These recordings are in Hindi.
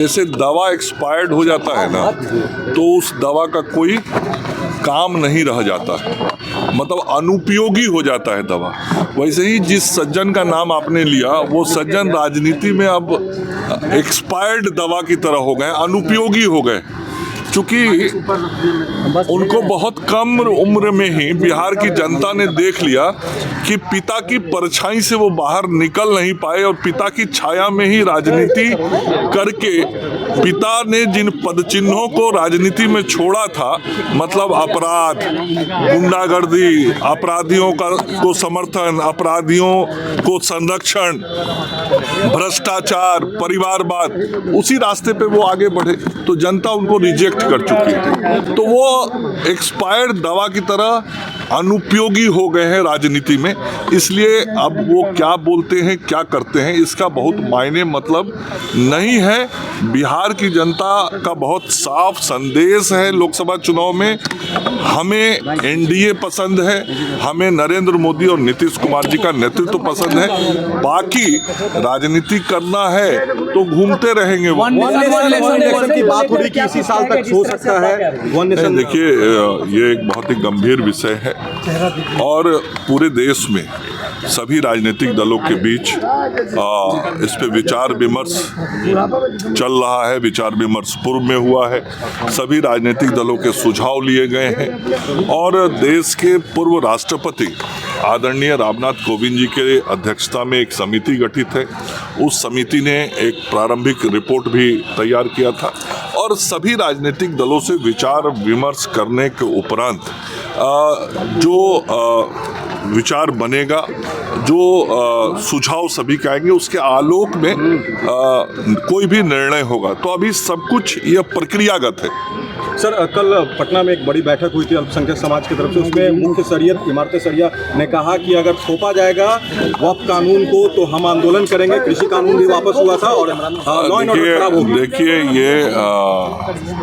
जैसे दवा एक्सपायर्ड हो जाता है ना, तो उस दवा का कोई काम नहीं रह जाता है, मतलब अनुपयोगी हो जाता है दवा। वैसे ही जिस सज्जन का नाम आपने लिया, वो सज्जन राजनीति में अब एक्सपायर्ड दवा की तरह हो गए, अनुपयोगी हो गए, क्योंकि उनको बहुत कम उम्र में ही बिहार की जनता ने देख लिया कि पिता की परछाई से वो बाहर निकल नहीं पाए और पिता की छाया में ही राजनीति करके पिता ने जिन पदचिन्हों को राजनीति में छोड़ा था, मतलब अपराध, गुंडागर्दी, अपराधियों को समर्थन, अपराधियों को संरक्षण, भ्रष्टाचार, परिवारवाद, उसी रास्ते पे वो आगे बढ़े, तो जनता उनको रिजेक्ट कर चुकी है। तो वो एक्सपायर्ड दवा की तरह अनुपयोगी हो गए हैं राजनीति में। इसलिए अब वो क्या बोलते हैं, क्या करते हैं, इसका बहुत मायने मतलब नहीं है। बिहार की जनता का बहुत साफ संदेश है लोकसभा चुनाव में, हमें एनडीए पसंद है, हमें नरेंद्र मोदी और नीतीश कुमार जी का नेतृत्व पसंद है। बाकी राजनीति करना है तो घूमते रहेंगे। वो इलेक्शन की बात हो रही कि इसी साल तक हो सकता है। देखिए, ये एक बहुत ही गंभीर विषय है और पूरे देश में सभी राजनीतिक दलों के बीच इस पे विचार विमर्श चल रहा है। विचार विमर्श पूर्व में हुआ है, सभी राजनीतिक दलों के सुझाव लिए गए हैं और देश के पूर्व राष्ट्रपति आदरणीय रामनाथ कोविंद जी के अध्यक्षता में एक समिति गठित है। उस समिति ने एक प्रारंभिक रिपोर्ट भी तैयार किया था और सभी राजनीतिक दलों से विचार विमर्श करने के उपरांत जो विचार बनेगा, जो सुझाव सभी के आएंगे, उसके आलोक में कोई भी निर्णय होगा। तो अभी सब कुछ यह प्रक्रियागत है। सर, कल पटना में एक बड़ी बैठक हुई थी अल्पसंख्यक समाज की तरफ से। उसमें मुख्य शरीयत इमारत सरिया ने कहा कि अगर थोपा जाएगा वक्फ कानून को तो हम आंदोलन करेंगे। कृषि कानून भी वापस हुआ था और लॉ एंड ऑर्डर खराब हो गया। देखिए, ये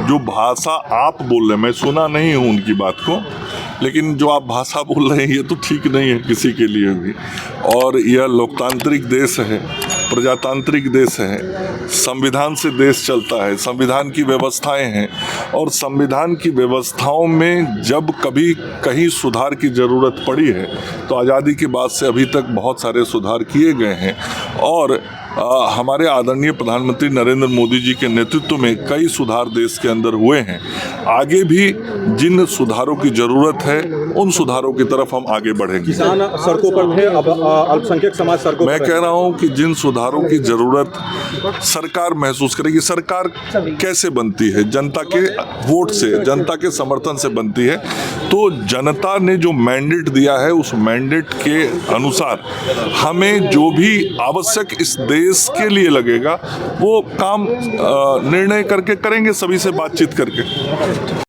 जो भाषा आप बोल रहे हैं, मैं सुना नहीं हूँ उनकी बात को, लेकिन जो आप भाषा बोल रहे हैं ये तो ठीक नहीं है किसी के लिए भी। और यह लोकतांत्रिक देश है, प्रजातांत्रिक देश है, संविधान से देश चलता है, संविधान की व्यवस्थाएं हैं और संविधान की व्यवस्थाओं में जब कभी कहीं सुधार की ज़रूरत पड़ी है तो आज़ादी के बाद से अभी तक बहुत सारे सुधार किए गए हैं और हमारे आदरणीय प्रधानमंत्री नरेंद्र मोदी जी के नेतृत्व में कई सुधार देश के अंदर हुए हैं। आगे भी जिन सुधारों की ज़रूरत है उन सुधारों की तरफ हम आगे बढ़ेंगे। किसान सड़कों पर थे, अब अल्पसंख्यक समाज सड़कों पर। मैं कह रहा हूं कि जिन सुधारों की ज़रूरत सरकार महसूस करेगी। सरकार कैसे बनती है? जनता के वोट से, जनता के समर्थन से बनती है। तो जनता ने जो मैंडेट दिया है उस मैंडेट के अनुसार हमें जो भी आवश्यक इस देश के लिए लगेगा वो काम निर्णय करके करेंगे, सभी से बातचीत करके।